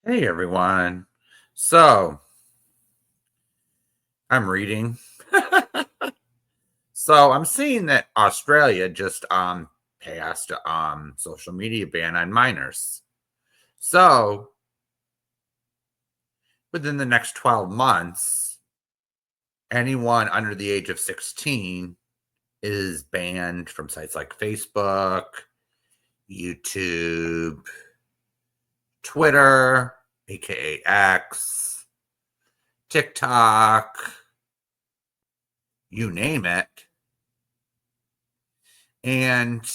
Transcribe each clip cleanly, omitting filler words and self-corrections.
Hey everyone. So I'm reading. So I'm seeing that Australia just passed social media ban on minors. So within the next 12 months, anyone under the age of 16 is banned from sites like Facebook, YouTube, Twitter, aka X, TikTok, you name it. And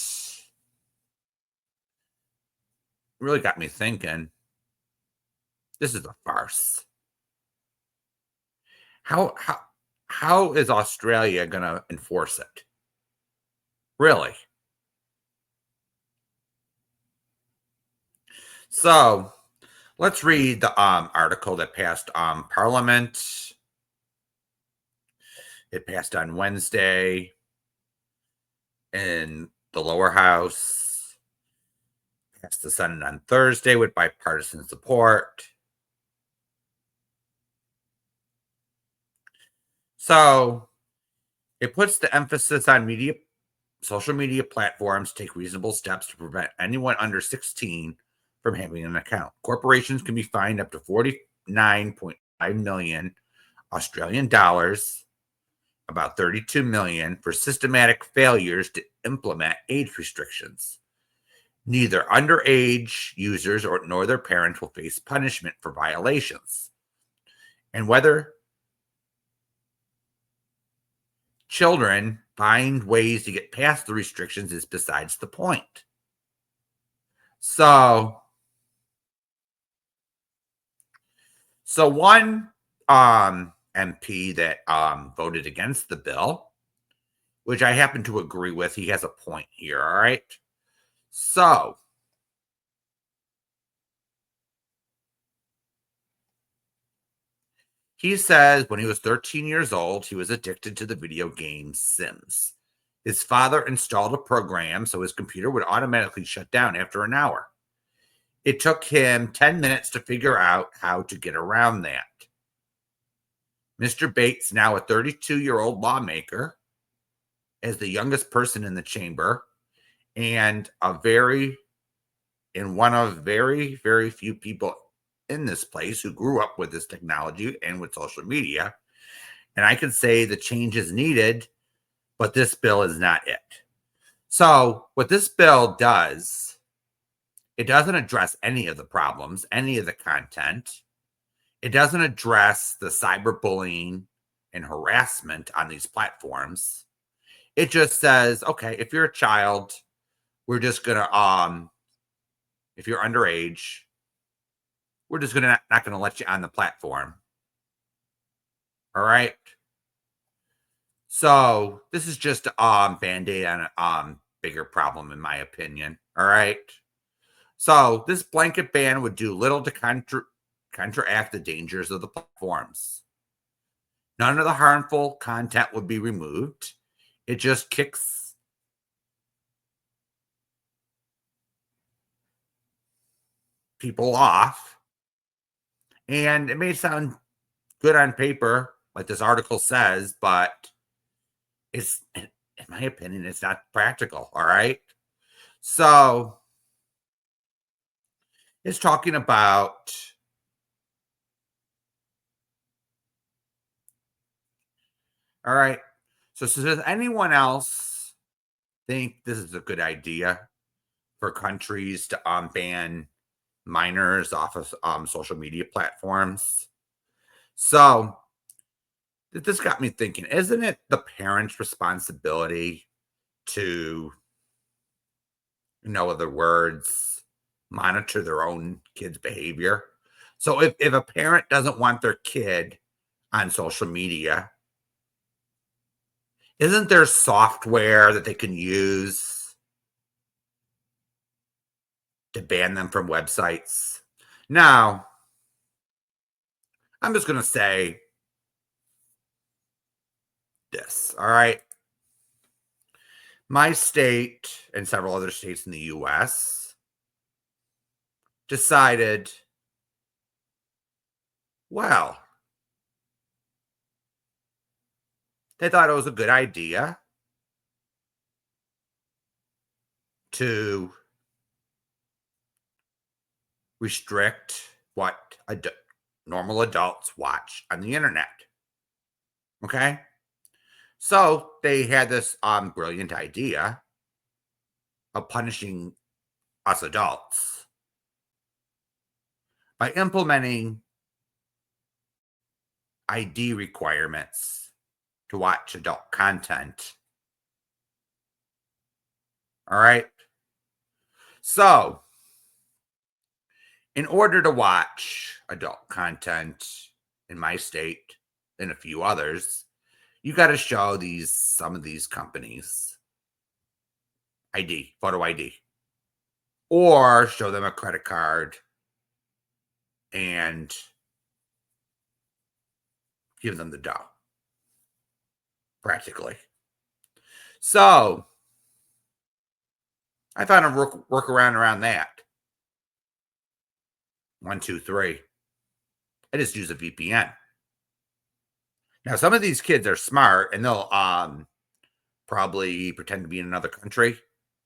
really got me thinking, this is a farce. How is Australia going to enforce it? Really? So let's read the article that passed Parliament. It passed on Wednesday in the lower house. Passed the Senate on Thursday with bipartisan support. So it puts the emphasis on social media platforms take reasonable steps to prevent anyone under 16 from having an account. Corporations can be fined up to 49.5 million Australian dollars, about 32 million, for systematic failures to implement age restrictions. Neither underage users nor their parents will face punishment for violations. And whether children find ways to get past the restrictions is besides the point. So one MP that voted against the bill, which I happen to agree with, he has a point here. All right. So he says when he was 13 years old, he was addicted to the video game Sims. His father installed a program so his computer would automatically shut down after an hour. It took him 10 minutes to figure out how to get around that. Mr. Bates, now a 32-year-old lawmaker, as the youngest person in the chamber, and one of very, very few people in this place who grew up with this technology and with social media. And I can say the change is needed, but this bill is not it. So what this bill does, it doesn't address any of the problems, any of the content. It doesn't address the cyberbullying and harassment on these platforms. It just says, okay, if you're a child, we're just gonna if you're underage, we're just gonna not gonna let you on the platform. All right. So this is just a band-aid on a bigger problem, in my opinion. All right. So this blanket ban would do little to counteract the dangers of the platforms. None of the harmful content would be removed. It just kicks people off. And it may sound good on paper, like this article says, but it's, in my opinion, it's not practical. All right. So it's talking about all right. So does anyone else think this is a good idea for countries to ban minors off of social media platforms? So this got me thinking, isn't it the parents' responsibility to, in other words, monitor their own kids' behavior? So if a parent doesn't want their kid on social media, isn't there software that they can use to ban them from websites? Now, I'm just going to say this, all right? My state and several other states in the US decided Well, they thought it was a good idea to restrict what normal adults watch on the internet. Okay. So they had this brilliant idea of punishing us adults by implementing ID requirements to watch adult content. All right. So, in order to watch adult content in my state and a few others, you got to show some of these companies ID, photo ID, or show them a credit card and give them the dough, practically. So I found a workaround around that. 1, 2, 3. I just use a VPN. Now, some of these kids are smart and they'll probably pretend to be in another country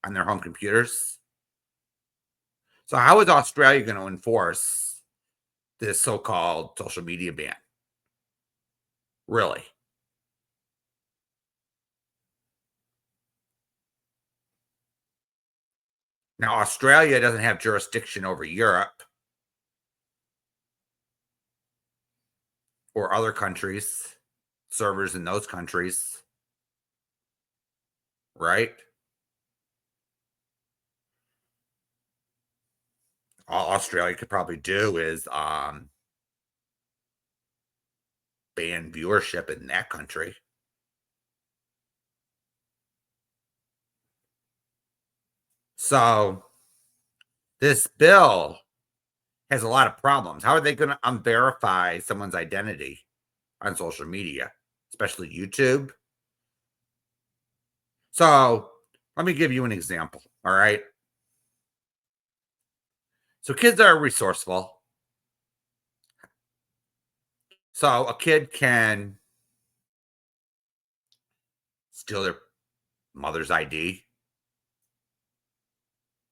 on their home computers. So, how is Australia going to enforce this so called social media ban? Really? Now, Australia doesn't have jurisdiction over Europe or other countries, servers in those countries, right? All Australia could probably do is ban viewership in that country. So this bill has a lot of problems. How are they going to unverify someone's identity on social media, especially YouTube? So let me give you an example. All right. So kids are resourceful. So a kid can steal their mother's ID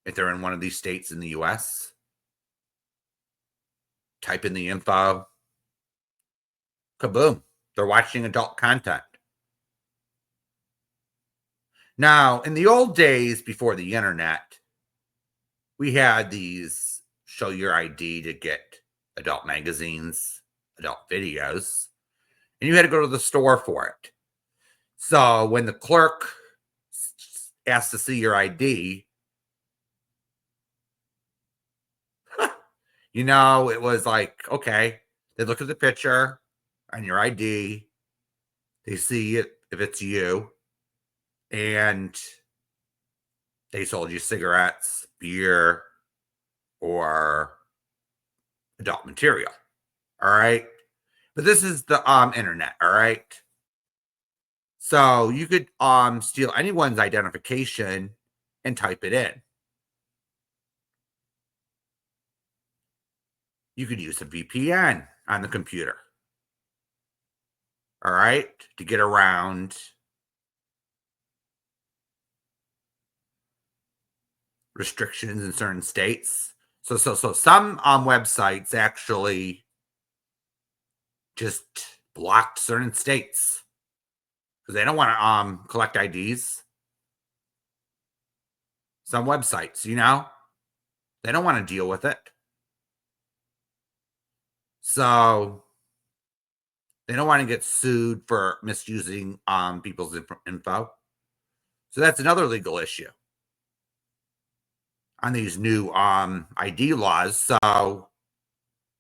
if they're in one of these states in the US, type in the info, kaboom, they're watching adult content. Now, in the old days before the internet, we had these show your ID to get adult magazines, adult videos, and you had to go to the store for it. So when the clerk asked to see your ID, it was like, okay, they look at the picture on your ID, they see it if it's you, and they sold you cigarettes, beer, or adult material. All right. But this is the internet, all right? So you could steal anyone's identification and type it in. You could use a VPN on the computer. All right, to get around restrictions in certain states. So some websites actually just blocked certain states because they don't want to collect IDs. Some websites, they don't want to deal with it. So they don't want to get sued for misusing people's info. So that's another legal issue on these new ID laws. So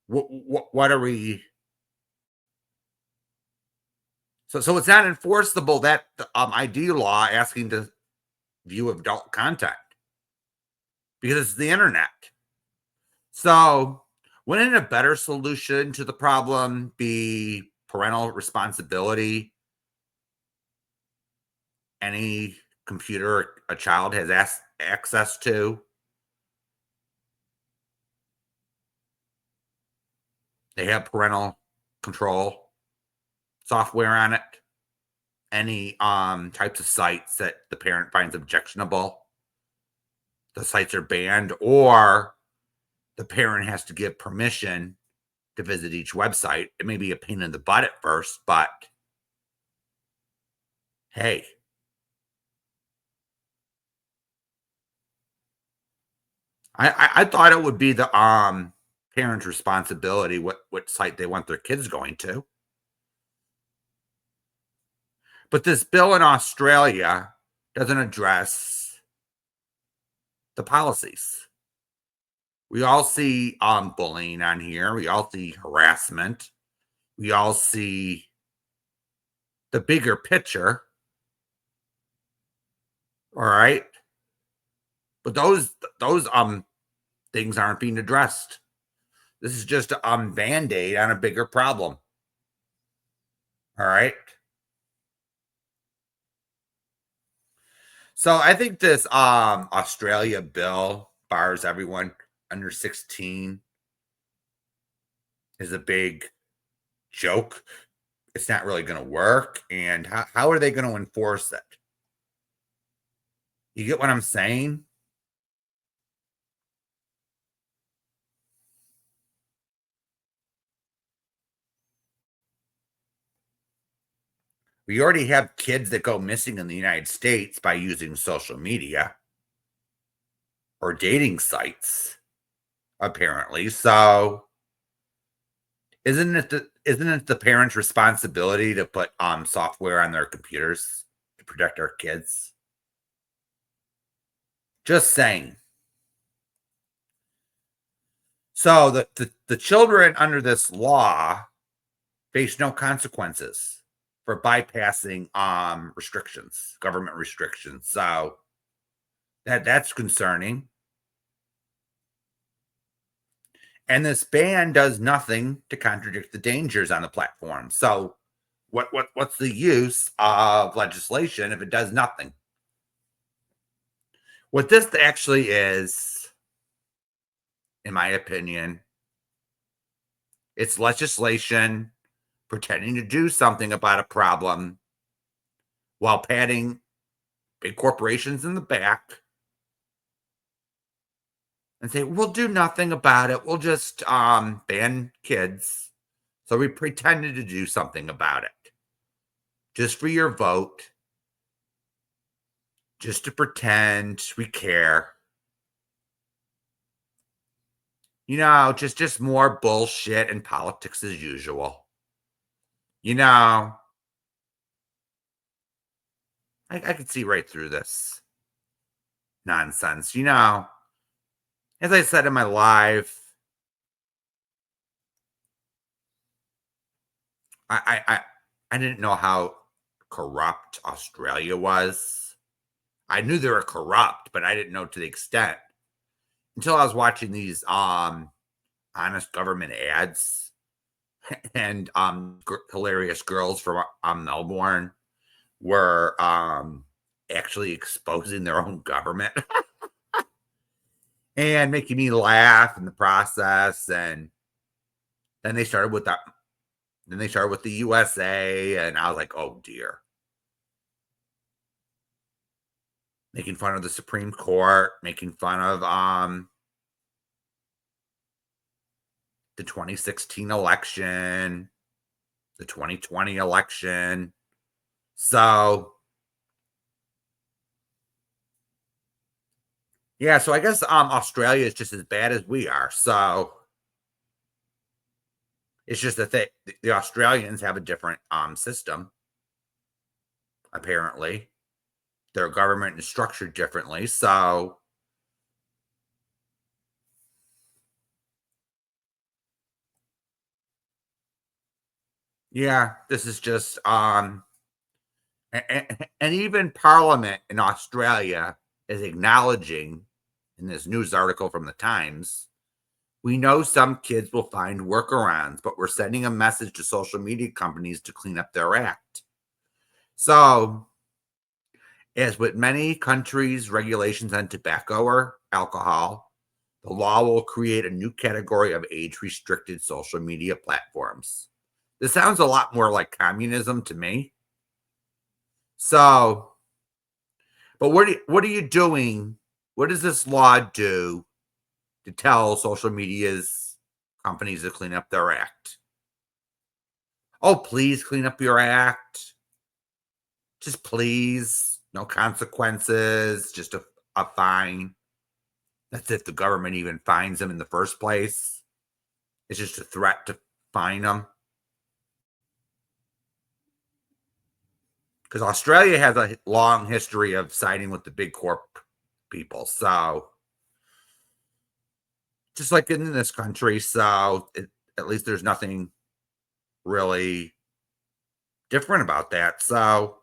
what are we? So it's not enforceable, that ID law asking to view adult content, because it's the internet. So wouldn't a better solution to the problem be parental responsibility? Any computer a child has access to, they have parental control software on it. Any types of sites that the parent finds objectionable, the sites are banned, or the parent has to give permission to visit each website. It may be a pain in the butt at first, but hey, I thought it would be the parent's responsibility what site they want their kids going to. But this bill in Australia doesn't address the policies. We all see bullying on here. We all see harassment. We all see the bigger picture. All right. But those things aren't being addressed. This is just a band-aid on a bigger problem. All right. So I think this Australia bill bars everyone under 16 is a big joke. It's not really going to work. And how are they going to enforce it? You get what I'm saying? We already have kids that go missing in the United States by using social media or dating sites, apparently. So isn't it the parents' responsibility to put software on their computers to protect our kids? Just saying. So the children under this law face no consequences for bypassing restrictions, government restrictions. So that's concerning. And this ban does nothing to contradict the dangers on the platform. So what's the use of legislation if it does nothing? What this actually is, in my opinion, it's legislation pretending to do something about a problem while patting big corporations in the back and say, we'll do nothing about it. We'll just ban kids. So we pretended to do something about it. Just for your vote. Just to pretend we care. You know, just more bullshit and politics as usual. You know, I could see right through this nonsense. You know, as I said in my live, I didn't know how corrupt Australia was. I knew they were corrupt, but I didn't know to the extent until I was watching these honest government ads and hilarious girls from Melbourne were actually exposing their own government and making me laugh in the process. And then they started with that. Then they started with the USA, and I was like, oh dear. Making fun of the Supreme Court, making fun of the 2016 election, the 2020 election. So yeah, so I guess Australia is just as bad as we are. So it's just that the Australians have a different system, apparently. Their government is structured differently. So yeah, this is just and even Parliament in Australia is acknowledging in this news article from the Times, we know some kids will find workarounds, but we're sending a message to social media companies to clean up their act. So, as with many countries' regulations on tobacco or alcohol, the law will create a new category of age-restricted social media platforms. This sounds a lot more like communism to me. So, but what are you doing? What does this law do to tell social media's companies to clean up their act? Oh, please clean up your act. Just please. No consequences, just a fine. That's if the government even fines them in the first place. It's just a threat to fine them. Because Australia has a long history of siding with the big corp people. So, just like in this country, at least there's nothing really different about that. So,